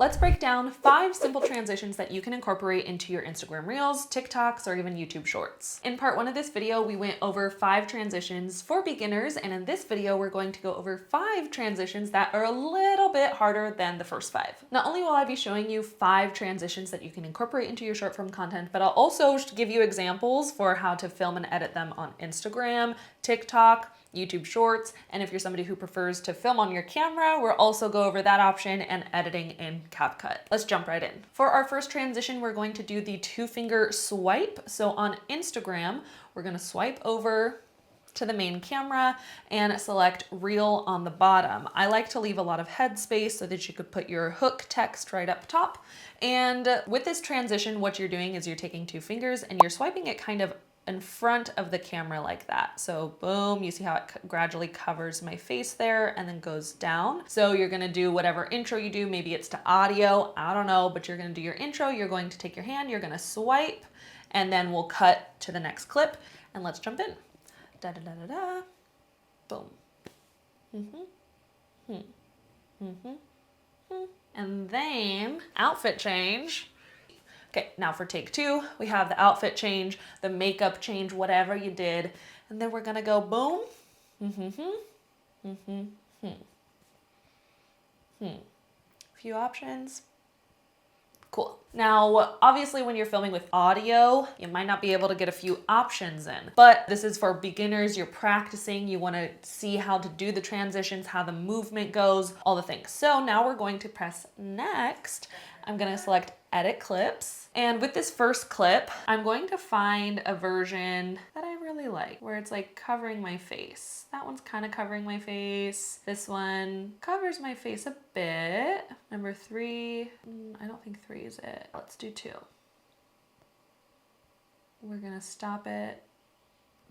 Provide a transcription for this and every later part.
Let's break down 5 simple transitions that you can incorporate into your Instagram Reels, TikToks, or even YouTube Shorts. In part 1 of this video, we went over 5 transitions for beginners, and in this video, we're going to go over 5 transitions that are a little bit harder than the first 5. Not only will I be showing you 5 transitions that you can incorporate into your short form content, but I'll also give you examples for how to film and edit them on Instagram, TikTok, YouTube Shorts, and if you're somebody who prefers to film on your camera, we'll also go over that option and editing in CapCut. Let's jump right in. For our first transition, we're going to do the 2-finger swipe. So on Instagram, we're gonna swipe over to the main camera and select Reel on the bottom. I like to leave a lot of headspace so that you could put your hook text right up top. And with this transition, what you're doing is you're taking 2 fingers and you're swiping it kind of in front of the camera like that. So boom, you see how it gradually covers my face there and then goes down. So you're gonna do whatever intro you do, maybe it's to audio, I don't know, but you're gonna do your intro, you're going to take your hand, you're gonna swipe, and then we'll cut to the next clip, and let's jump in. Da da da da da, boom. And then outfit change. Okay, now for take 2, we have the outfit change, the makeup change, whatever you did. And then we're gonna go boom. Few options. Cool. Now, obviously when you're filming with audio, you might not be able to get a few options in, but this is for beginners, you're practicing, you wanna see how to do the transitions, how the movement goes, all the things. So now we're going to press next. I'm gonna select edit clips. And with this first clip, I'm going to find a version that I really like, where it's like covering my face. That one's kind of covering my face. This one covers my face a bit. Number 3, I don't think 3 is it. Let's do 2. We're gonna stop it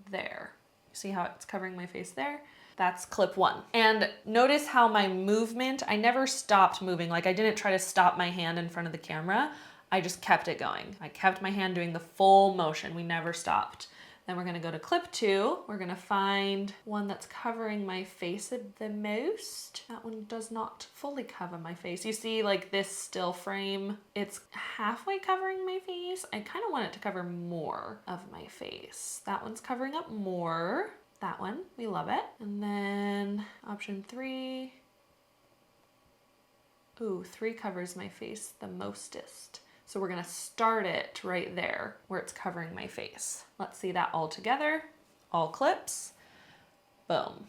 there. See how it's covering my face there? That's clip 1. And notice how my movement, I never stopped moving. Like I didn't try to stop my hand in front of the camera. I just kept it going. I kept my hand doing the full motion. We never stopped. Then we're gonna go to clip 2. We're gonna find one that's covering my face the most. That one does not fully cover my face. You see like this still frame, it's halfway covering my face. I kind of want it to cover more of my face. That one's covering up more. That one, we love it. And then option 3. Ooh, 3 covers my face the mostest. So we're gonna start it right there where it's covering my face. Let's see that all together, all clips, boom.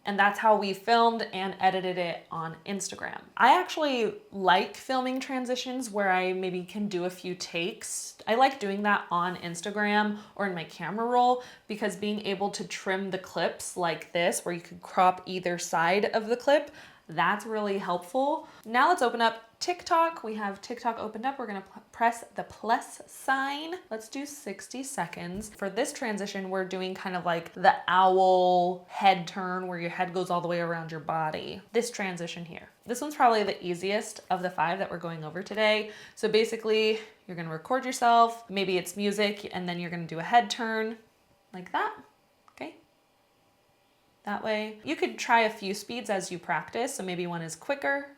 And that's how we filmed and edited it on Instagram. I actually like filming transitions where I maybe can do a few takes. I like doing that on Instagram or in my camera roll because being able to trim the clips like this, where you could crop either side of the clip, that's really helpful. Now let's open up TikTok. We have TikTok opened up. We're gonna press the plus sign. Let's do 60 seconds. For this transition, we're doing kind of like the owl head turn where your head goes all the way around your body. This transition here. This one's probably the easiest of the 5 that we're going over today. So basically, you're gonna record yourself. Maybe it's music, and then you're gonna do a head turn like that, okay? That way. You could try a few speeds as you practice. So maybe one is quicker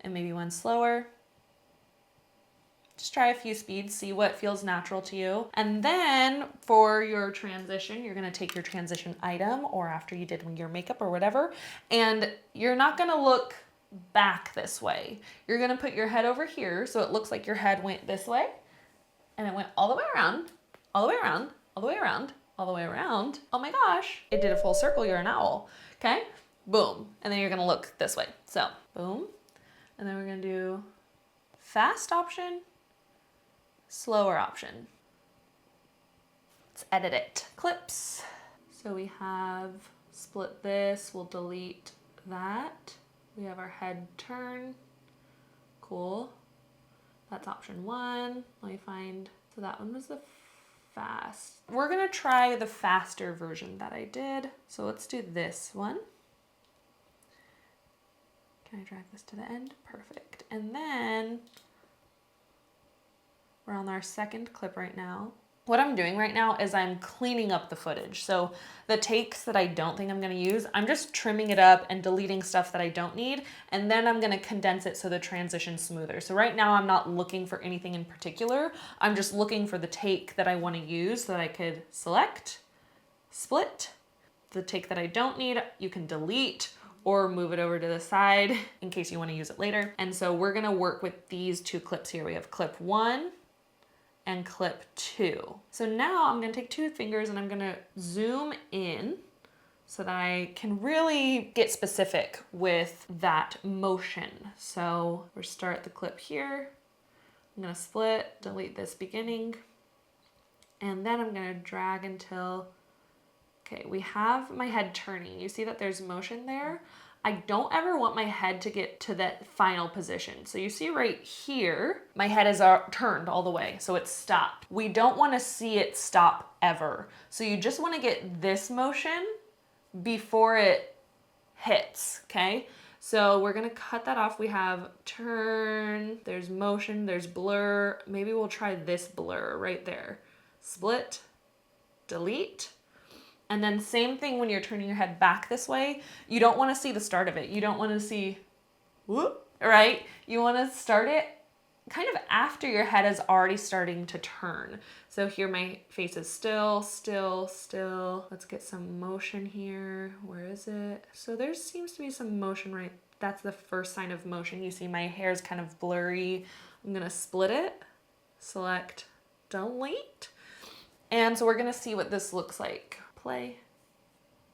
and maybe one slower. Just try a few speeds, see what feels natural to you. And then for your transition, you're gonna take your transition item or after you did your makeup or whatever, and you're not gonna look back this way. You're gonna put your head over here so it looks like your head went this way and it went all the way around, all the way around, all the way around, all the way around. Oh my gosh, it did a full circle, you're an owl, okay? Boom, and then you're gonna look this way. So, boom, and then we're gonna do fast option, slower option. Let's edit it. Clips. So we have split this, we'll delete that. We have our head turn, cool. That's option 1, let me find, so that one was the fast. We're gonna try the faster version that I did. So let's do this one. Can I drag this to the end? Perfect. And then we're on our second clip right now. What I'm doing right now is I'm cleaning up the footage. So the takes that I don't think I'm gonna use, I'm just trimming it up and deleting stuff that I don't need, and then I'm gonna condense it so the transition's smoother. So right now I'm not looking for anything in particular. I'm just looking for the take that I wanna use so that I could select, split. The take that I don't need, you can delete or move it over to the side in case you wanna use it later. And so we're gonna work with these two clips here. We have clip 1 and clip 2. So now I'm gonna take 2 fingers and I'm gonna zoom in so that I can really get specific with that motion. So we'll start the clip here. I'm gonna split, delete this beginning, and then I'm gonna drag until, okay, we have my head turning. You see that there's motion there? I don't ever want my head to get to that final position. So you see right here, my head is turned all the way, so it's stopped. We don't wanna see it stop ever. So you just wanna get this motion before it hits, okay? So we're gonna cut that off. We have turn, there's motion, there's blur. Maybe we'll try this blur right there. Split, delete. And then same thing when you're turning your head back this way. You don't want to see the start of it. You don't want to see, whoop, right? You want to start it kind of after your head is already starting to turn. So here my face is still, still, still. Let's get some motion here. Where is it? So there seems to be some motion right. That's the first sign of motion. You see my hair is kind of blurry. I'm gonna split it, select, delete. And so we're gonna see what this looks like. Play.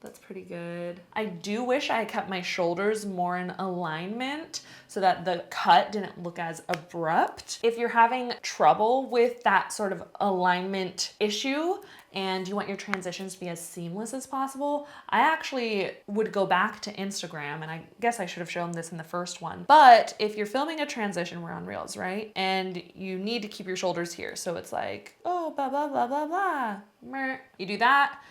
That's pretty good. I do wish I kept my shoulders more in alignment so that the cut didn't look as abrupt. If you're having trouble with that sort of alignment issue and you want your transitions to be as seamless as possible, I actually would go back to Instagram, and I guess I should have shown this in the first one. But if you're filming a transition, we're on Reels, right? And you need to keep your shoulders here. So it's like, oh, blah, blah, blah, blah, blah. You do that.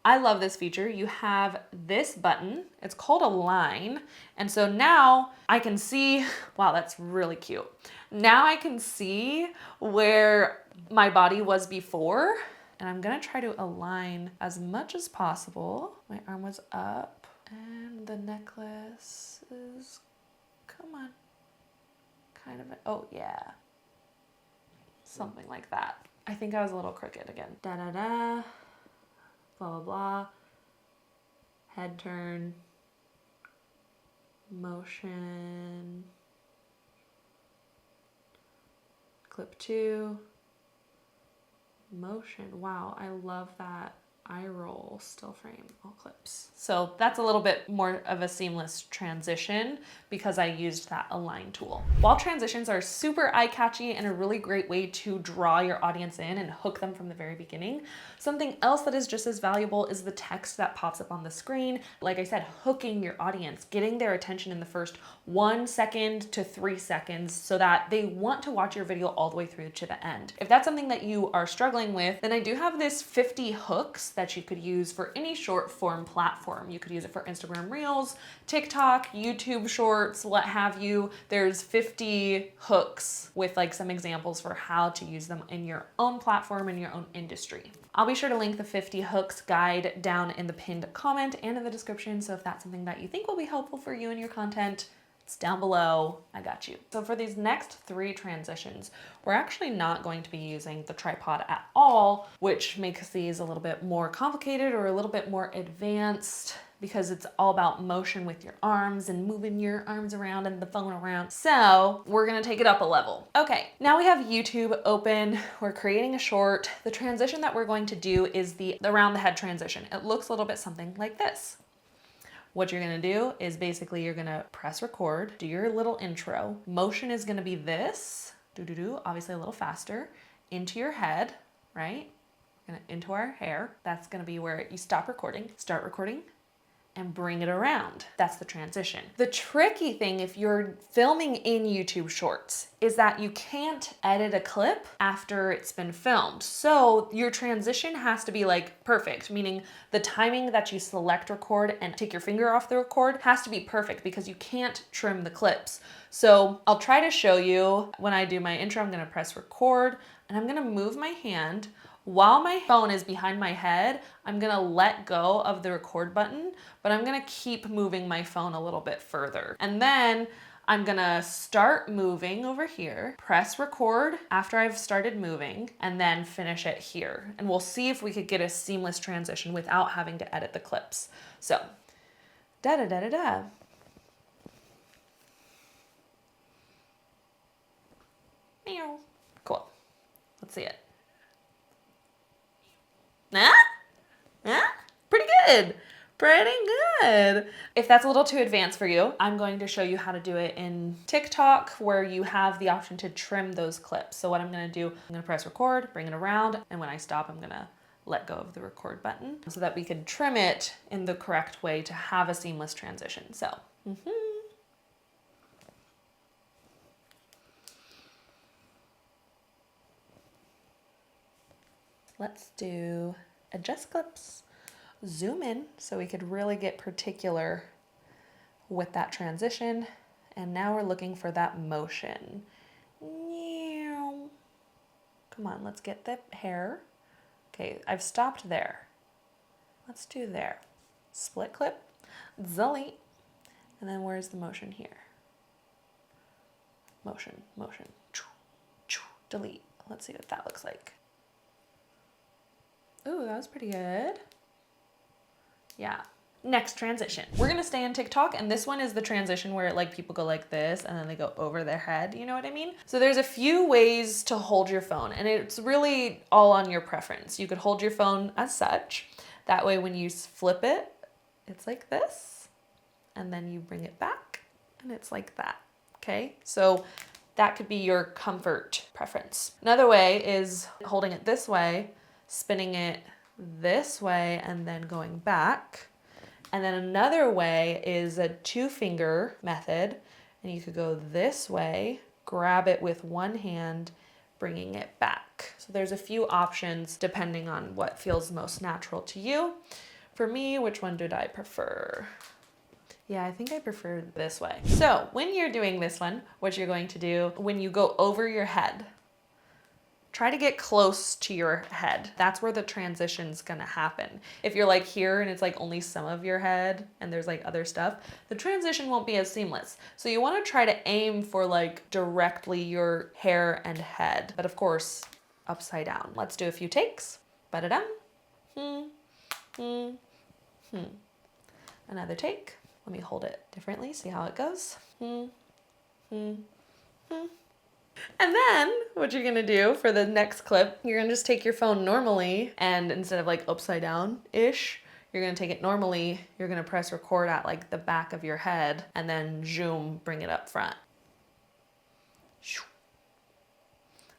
I love this feature. You have this button. It's called Align. And so now I can see, wow, that's really cute. Now I can see where my body was before. And I'm gonna try to align as much as possible. My arm was up and the necklace is, come on, kind of, oh yeah. Something like that. I think I was a little crooked again. Da-da-da. Blah, blah, blah, head turn, motion, clip 2, motion. Wow, I love that eye roll still frame, all clips. So that's a little bit more of a seamless transition because I used that align tool. While transitions are super eye-catchy and a really great way to draw your audience in and hook them from the very beginning, something else that is just as valuable is the text that pops up on the screen. Like I said, hooking your audience, getting their attention in the first 1 second to 3 seconds so that they want to watch your video all the way through to the end. If that's something that you are struggling with, then I do have this 50 hooks that you could use for any short form platform. You could use it for Instagram Reels, TikTok, YouTube Shorts, what have you. There's 50 hooks with like some examples for how to use them in your own platform, in your own industry. I'll be sure to link the 50 hooks guide down in the pinned comment and in the description. So if that's something that you think will be helpful for you and your content, it's down below. I got you. So for these next 3 transitions, we're actually not going to be using the tripod at all, which makes these a little bit more complicated or a little bit more advanced because it's all about motion with your arms and moving your arms around and the phone around. So we're gonna take it up a level. Okay, now we have YouTube open. We're creating a short. The transition that we're going to do is the around the head transition. It looks a little bit something like this. What you're gonna do is basically you're gonna press record, do your little intro. Motion is gonna be this, obviously a little faster, into your head, right? Into our hair. That's gonna be where you stop recording, start recording, and bring it around. That's the transition. The tricky thing if you're filming in YouTube Shorts is that you can't edit a clip after it's been filmed. So your transition has to be like perfect, meaning the timing that you select record and take your finger off the record has to be perfect because you can't trim the clips. So I'll try to show you when I do my intro. I'm gonna press record and I'm gonna move my hand While my phone is behind my head, I'm gonna let go of the record button, but I'm gonna keep moving my phone a little bit further. And then I'm gonna start moving over here, press record after I've started moving, and then finish it here. And we'll see if we could get a seamless transition without having to edit the clips. So, da-da-da-da-da. Meow. Cool. Let's see it. Pretty good. Pretty good. If that's a little too advanced for you, I'm going to show you how to do it in TikTok, where you have the option to trim those clips. So what I'm gonna do, I'm gonna press record, bring it around, and when I stop, I'm gonna let go of the record button so that we can trim it in the correct way to have a seamless transition. So, let's do adjust clips, zoom in so we could really get particular with that transition. And now we're looking for that motion. Come on, let's get the hair. Okay, I've stopped there. Let's do there. Split clip, delete, and then where's the motion here? Motion, delete. Let's see what that looks like. Ooh, that was pretty good. Yeah. Next transition. We're gonna stay in TikTok, and this one is the transition where like people go like this and then they go over their head, you know what I mean? So there's a few ways to hold your phone, and it's really all on your preference. You could hold your phone as such. That way when you flip it, it's like this, and then you bring it back and it's like that, okay? So that could be your comfort preference. Another way is holding it this way, spinning it this way, and then going back. And then another way is a 2-finger method, and you could go this way, grab it with one hand, bringing it back. So there's a few options depending on what feels most natural to you. For me, which one did I prefer? Yeah, I think I prefer this way. So when you're doing this one, what you're going to do, when you go over your head, try to get close to your head. That's where the transition's gonna happen. If you're like here and it's like only some of your head and there's like other stuff, the transition won't be as seamless. So you wanna try to aim for like directly your hair and head, but of course, upside down. Let's do a few takes. Ba-da-dum. Another take. Let me hold it differently, see how it goes. And then what you're gonna do for the next clip, you're gonna just take your phone normally, and instead of like upside down-ish, you're gonna take it normally, you're gonna press record at like the back of your head, and then zoom, bring it up front.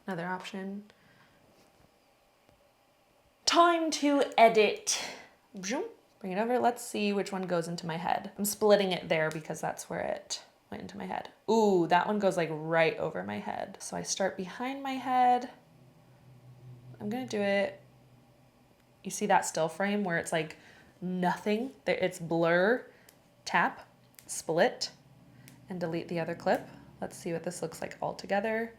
Another option. Time to edit. Zoom, bring it over, let's see which one goes into my head. I'm splitting it there because that's where it went into my head. Ooh, that one goes like right over my head. So I start behind my head. I'm gonna do it. You see that still frame where it's like nothing? It's blur, tap, split, and delete the other clip. Let's see what this looks like all together.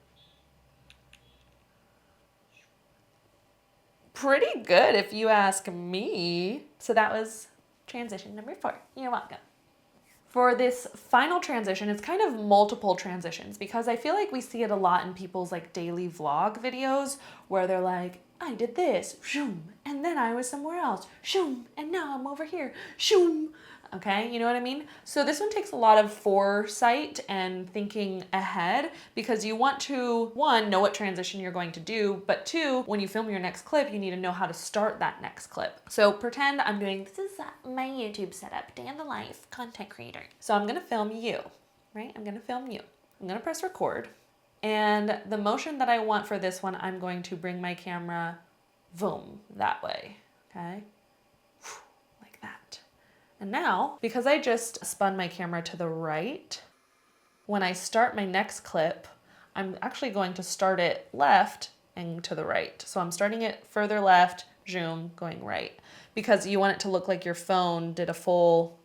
Pretty good if you ask me. So that was transition number 4. You're welcome. For this final transition, it's kind of multiple transitions because I feel like we see it a lot in people's like daily vlog videos where they're like, I did this, shoom, and then I was somewhere else, shoom, and now I'm over here, shoom. Okay, you know what I mean? So this one takes a lot of foresight and thinking ahead because you want to, 1, know what transition you're going to do, but 2, when you film your next clip, you need to know how to start that next clip. So pretend I'm doing, this is my YouTube setup, day in the life, content creator. So I'm gonna film you, right? I'm gonna film you. I'm gonna press record. And the motion that I want for this one, I'm going to bring my camera, boom, that way, okay? Like that. And now, because I just spun my camera to the right, when I start my next clip, I'm actually going to start it left and to the right. So I'm starting it further left, zoom, going right, because you want it to look like your phone did a full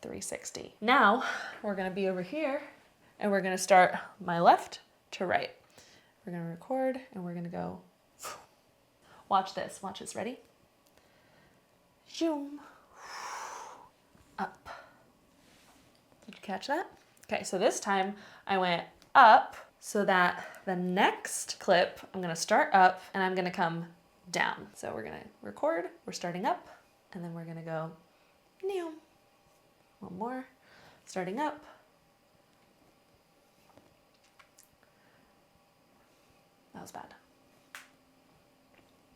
360. Now, we're gonna be over here and we're gonna start my left to right. We're gonna record and we're gonna go. Watch this, ready? Zoom. Up. Did you catch that? Okay, so this time I went up so that the next clip, I'm gonna start up and I'm gonna come down. So we're gonna record, we're starting up, and then we're gonna go, neom. One more, starting up. That was bad.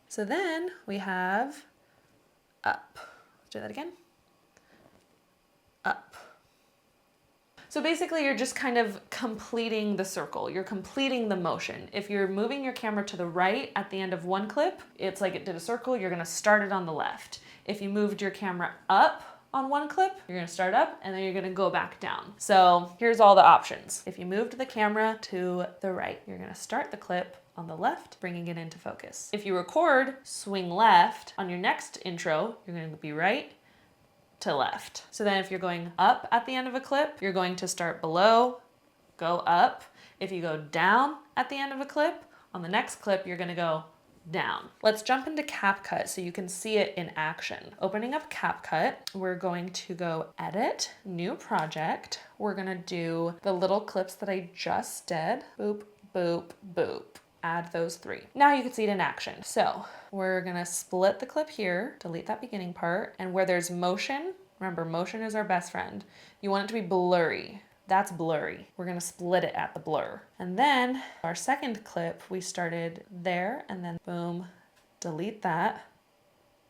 So then we have up. Let's do that again. Up. So basically you're just kind of completing the circle. You're completing the motion. If you're moving your camera to the right at the end of one clip, it's like it did a circle, you're gonna start it on the left. If you moved your camera up on one clip, you're gonna start up and then you're gonna go back down. So here's all the options. If you moved the camera to the right, you're gonna start the clip on the left, bringing it into focus. If you record, swing left, on your next intro, you're gonna be right to left. So then if you're going up at the end of a clip, you're going to start below, go up. If you go down at the end of a clip, on the next clip, you're gonna go down. Let's jump into CapCut so you can see it in action. Opening up CapCut, we're going to go edit, new project. We're gonna do the little clips that I just did. Boop, boop, boop. Add those 3. Now you can see it in action. So we're gonna split the clip here, delete that beginning part, and where there's motion, remember motion is our best friend. You want it to be blurry. That's blurry. We're gonna split it at the blur. And then our second clip, we started there and then boom, delete that,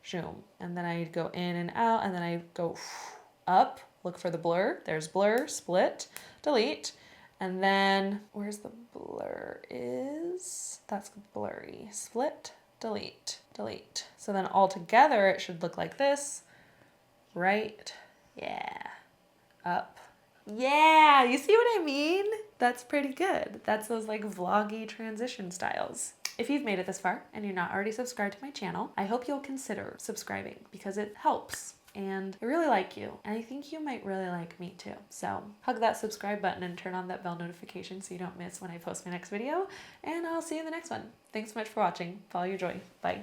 zoom. And then I go in and out and then I go up, look for the blur. There's blur, split, delete. And then where's the blur is? That's blurry. Split, delete, delete. So then all together it should look like this. Right, yeah, up. Yeah, you see what I mean? That's pretty good. That's those like vloggy transition styles. If you've made it this far and you're not already subscribed to my channel, I hope you'll consider subscribing because it helps. And I really like you, and I think you might really like me too. So hug that subscribe button and turn on that bell notification so you don't miss when I post my next video, and I'll see you in the next one. Thanks so much for watching. Follow your joy. Bye.